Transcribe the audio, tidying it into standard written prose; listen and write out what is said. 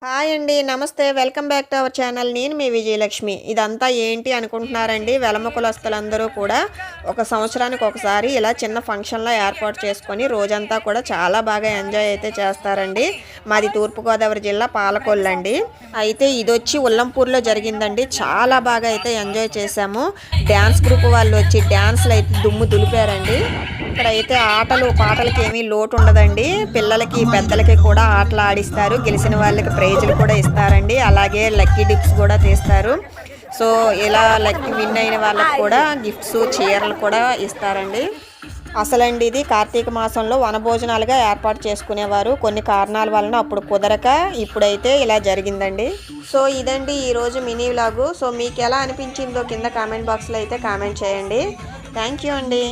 Hi అండి. నమస్తే. Welcome back to our channel. నేను మీ విజయలక్ష్మి. ఇదంతా ఏంటి అనుకుంటున్నారండి? వెలమ కులస్తులందరూ కూడా ఒక సంవత్సరానికి ఒకసారి ఇలా చిన్న ఫంక్షన్‌లా ఏర్పాటు చేసుకొని రోజంతా కూడా చాలా బాగా ఎంజాయ్ అయితే చేస్తారండి. మాది తూర్పుగోదావరి జిల్లా పాలకొల్లండి. అయితే ఇదొచ్చి ఉల్లంపూర్‌లో జరిగిందండి. చాలా బాగా అయితే ఎంజాయ్ చేశాము. డాన్స్ గ్రూప్ వాళ్ళు వచ్చి డాన్స్‌లయితే దుమ్ము దులిపారండి. ఇక్కడైతే ఆటలు, పాటలకి ఏమీ లోటు ఉండదండి. పిల్లలకి, పెద్దలకి కూడా ఆటలు ఆడిస్తారు. గెలిసిన వాళ్ళకి ప్రైజులు కూడా ఇస్తారండి. అలాగే లక్కీ డిప్స్ కూడా తీస్తారు. సో, ఇలా లక్కీ విన్ అయిన వాళ్ళకి కూడా గిఫ్ట్స్, చీరలు కూడా ఇస్తారండి. అసలండి ఇది కార్తీక మాసంలో వనభోజనాలుగా ఏర్పాటు చేసుకునేవారు. కొన్ని కారణాల వలన అప్పుడు కుదరక ఇప్పుడైతే ఇలా జరిగిందండి. సో, ఇదండి ఈరోజు మినీ వ్లాగు. సో, మీకు ఎలా అనిపించిందో కింద కామెంట్ బాక్స్‌లో అయితే కామెంట్ చేయండి. థ్యాంక్ యూ అండి.